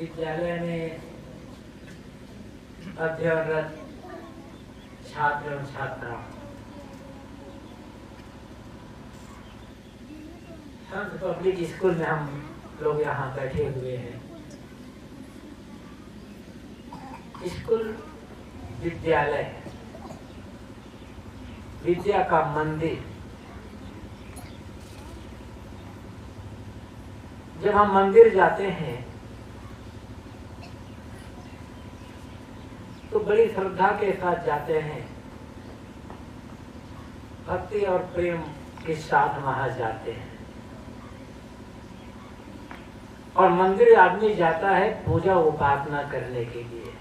विद्यालय में अध्ययनरत छात्र एवं छात्रा संत पब्लिक स्कूल में हम लोग यहाँ बैठे हुए हैं। स्कूल विद्यालय है, विद्या का मंदिर। जब हम मंदिर जाते हैं तो बड़ी श्रद्धा के साथ जाते हैं, भक्ति और प्रेम के साथ वहां जाते हैं। और मंदिर आदमी जाता है पूजा उपासना करने के लिए।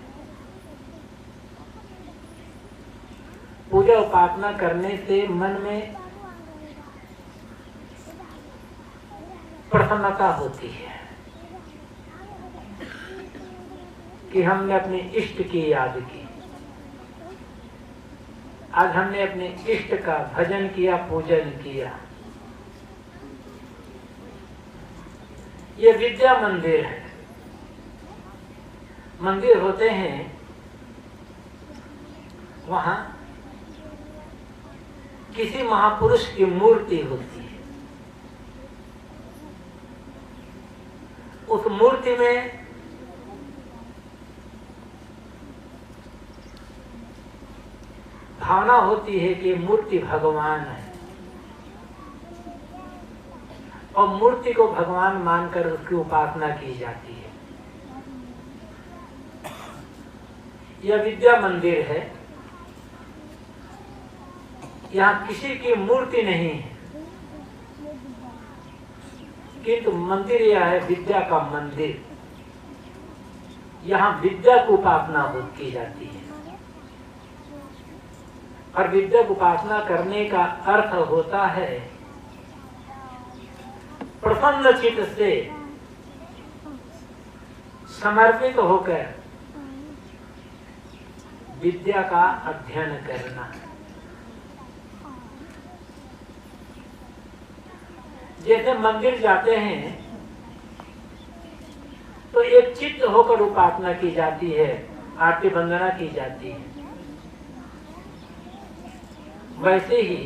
पूजा उपासना करने से मन में प्रसन्नता होती है कि हमने अपने इष्ट की याद की, आज हमने अपने इष्ट का भजन किया, पूजन किया। ये विद्या मंदिर है। मंदिर होते हैं वहां किसी महापुरुष की मूर्ति होती है। उस मूर्ति में भावना होती है कि मूर्ति भगवान है और मूर्ति को भगवान मानकर उसकी उपासना की जाती है। यह विद्या मंदिर है। यहाँ किसी की मूर्ति नहीं है, किंतु मंदिर यह है विद्या का मंदिर। यहाँ विद्या की उपासना की जाती है और विद्या की उपासना करने का अर्थ होता है प्रसन्न चित्त से समर्पित होकर विद्या का अध्ययन करना। जैसे मंदिर जाते हैं तो एक चित्त होकर उपासना की जाती है, आरती वंदना की जाती है। वैसे ही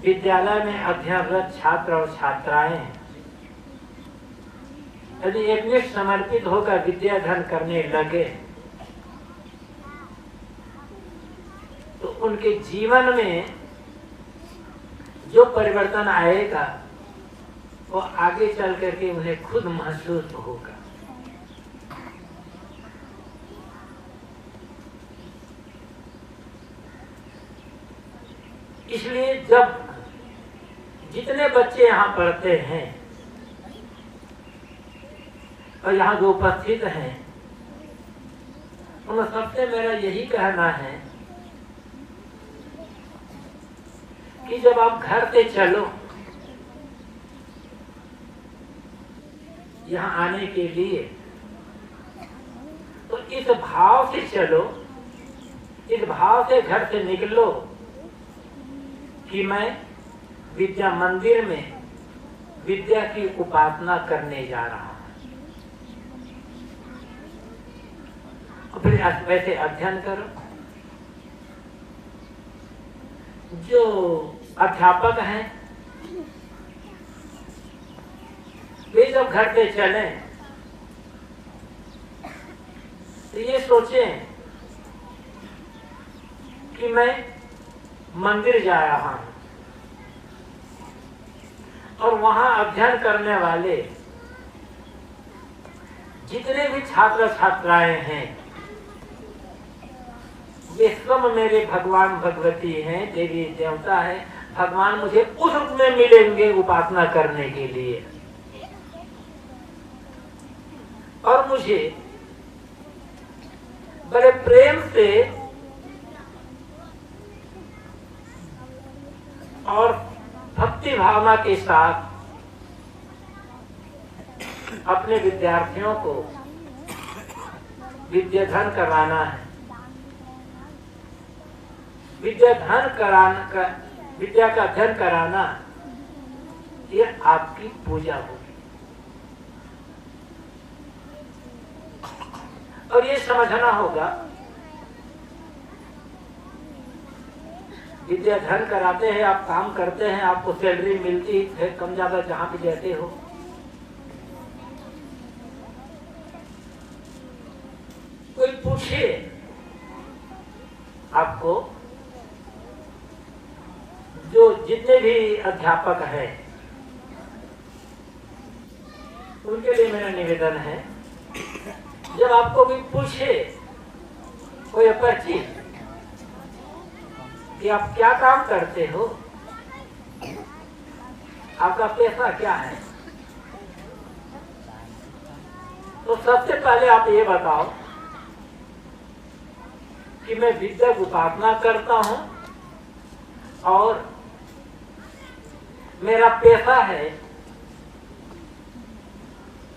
विद्यालय में अध्ययनरत छात्र और छात्राएं यदि एकनिष्ठ समर्पित होकर विद्याध्ययन करने लगे तो उनके जीवन में जो परिवर्तन आएगा वो आगे चल करके उन्हें खुद महसूस होगा। इसलिए जब जितने बच्चे यहाँ पढ़ते हैं और यहाँ जो उपस्थित हैं, उन सबसे मेरा यही कहना है कि जब आप घर से चलो यहाँ आने के लिए तो इस भाव से चलो, इस भाव से घर से निकलो कि मैं विद्या मंदिर में विद्या की उपासना करने जा रहा हूं। फिर वैसे अध्ययन करो। जो अध्यापक हैं वे जब घर पे चले तो ये सोचें कि मैं मंदिर जा रहा हूं और वहां अध्ययन करने वाले जितने भी छात्र छात्राएं हैं ये सब मेरे भगवान भगवती हैं, देवी देवता है। भगवान मुझे उस रूप में मिलेंगे उपासना करने के लिए और मुझे बड़े प्रेम से और भक्ति भावना के साथ अपने विद्यार्थियों को विद्याध्ययन करवाना है। विद्या का अध्ययन कराना ये आपकी पूजा होगी। और ये समझना होगा, विद्या धन कराते हैं, आप काम करते हैं, आपको सैलरी मिलती है कम ज्यादा जहां भी रहते हो। कोई पूछे आपको, जो जितने भी अध्यापक हैं उनके लिए मेरा निवेदन है, जब आपको भी पूछे कोई अपरिचित कि आप क्या काम करते हो, आपका पेशा क्या है, तो सबसे पहले आप ये बताओ कि मैं विद्या की उपासना करता हूं और मेरा पेशा है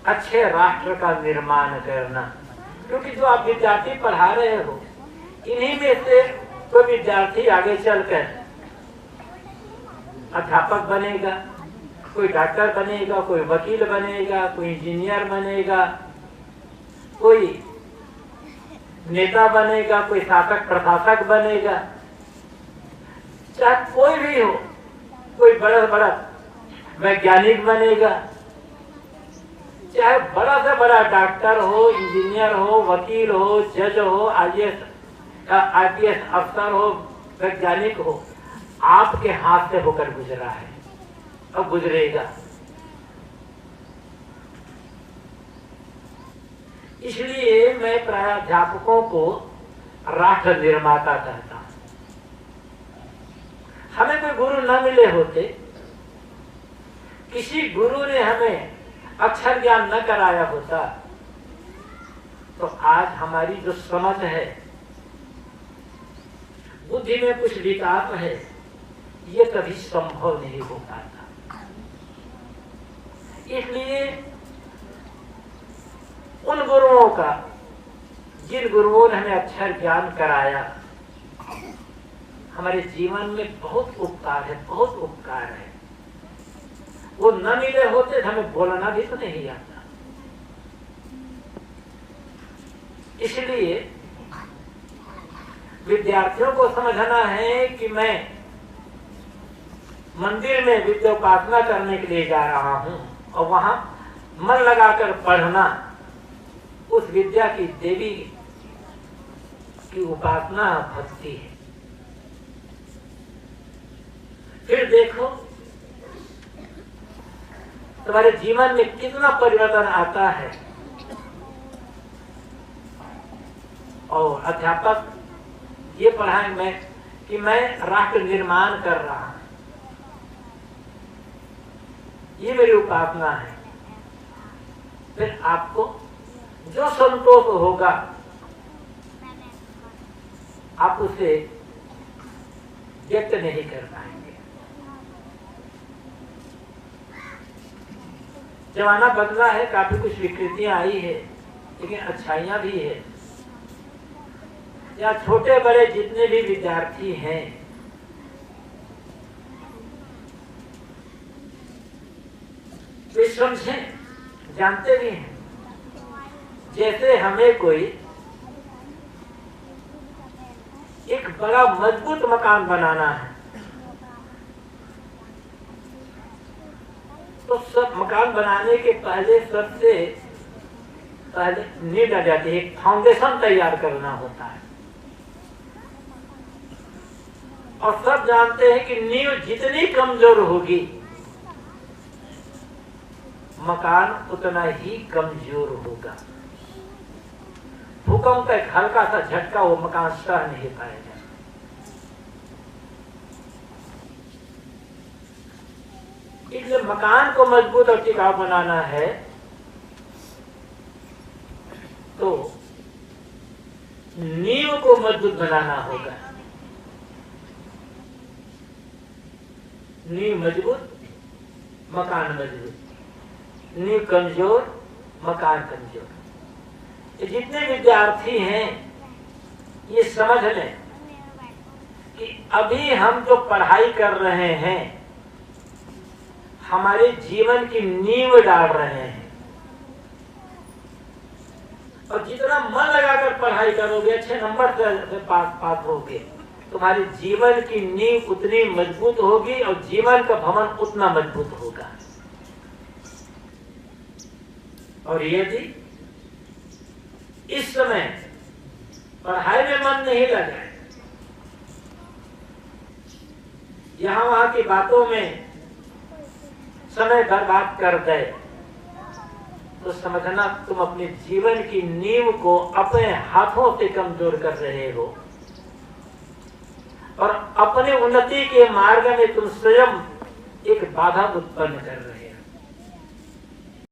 अच्छे राष्ट्र का निर्माण करना। क्योंकि जो आप विद्यार्थी पढ़ा रहे हो, इन्हीं में से कोई विद्यार्थी आगे चलकर अध्यापक बनेगा, कोई डॉक्टर बनेगा, कोई वकील बनेगा, कोई इंजीनियर बनेगा, कोई नेता बनेगा, कोई शासक प्रशासक बनेगा, चाहे कोई भी हो, कोई बड़ा बड़ा वैज्ञानिक बनेगा, चाहे बड़ा से बड़ा डॉक्टर हो, इंजीनियर हो, वकील हो, जज हो, IPS अफसर हो, वैज्ञानिक हो, आपके हाथ से होकर गुजरा है और गुजरेगा। इसलिए मैं प्राध्यापकों को राष्ट्र निर्माता कहता हूं। हमें कोई गुरु न मिले होते, किसी गुरु ने हमें अक्षर ज्ञान न कराया होता, तो आज हमारी जो समझ है, बुद्धि में कुछ विकास है, ये कभी संभव नहीं हो पाता। इसलिए उन गुरुओं का, जिन गुरुओं ने हमें अक्षर ज्ञान कराया, हमारे जीवन में बहुत उपकार है, बहुत उपकार है। वो न मिले होते तो हमें बोलना भी तो नहीं आता। इसलिए विद्यार्थियों को समझना है कि मैं मंदिर में विद्या उपासना करने के लिए जा रहा हूं और वहां मन लगाकर पढ़ना, उस विद्या की देवी की उपासना भक्ति है। फिर देखो तुम्हारे जीवन में कितना परिवर्तन आता है। और अध्यापक ये पढ़ाएं मैं कि मैं राष्ट्र निर्माण कर रहा हूं, ये मेरी उपासना है। फिर आपको जो संतोष होगा आप उसे व्यक्त नहीं कर पाएंगे। जमाना बदला है, काफी कुछ विकृतियां आई है, लेकिन अच्छाइयां भी है। या छोटे बड़े जितने भी विद्यार्थी हैं, वे समझें, जानते भी हैं। जैसे हमें कोई एक बड़ा मजबूत मकान बनाना है, तो सब मकान बनाने के पहले सबसे पहले नींव डाली जाती है, एक फाउंडेशन तैयार करना होता है। और सब जानते हैं कि नींव जितनी कमजोर होगी, मकान उतना ही कमजोर होगा। भूकंप का एक हल्का सा झटका वो मकान सह नहीं पाएगा। इसलिए मकान को मजबूत और टिकाऊ बनाना है तो नींव को मजबूत बनाना होगा। नींव मजबूत, मकान मजबूत। नींव कमजोर, मकान कमजोर। ये जितने विद्यार्थी हैं ये समझ लें कि अभी हम जो पढ़ाई कर रहे हैं हमारे जीवन की नींव डाल रहे हैं। और जितना मन लगाकर पढ़ाई करोगे, अच्छे नंबर से पास होगे, तुम्हारी जीवन की नींव उतनी मजबूत होगी और जीवन का भवन उतना मजबूत होगा। और यदि इस समय पढ़ाई में मन नहीं लगा, यहां वहां की बातों में समय बर्बाद कर दे, तो समझना तुम अपने जीवन की नींव को अपने हाथों से कमजोर कर रहे हो और अपने उन्नति के मार्ग में तुम स्वयं एक बाधा उत्पन्न कर रहे हो।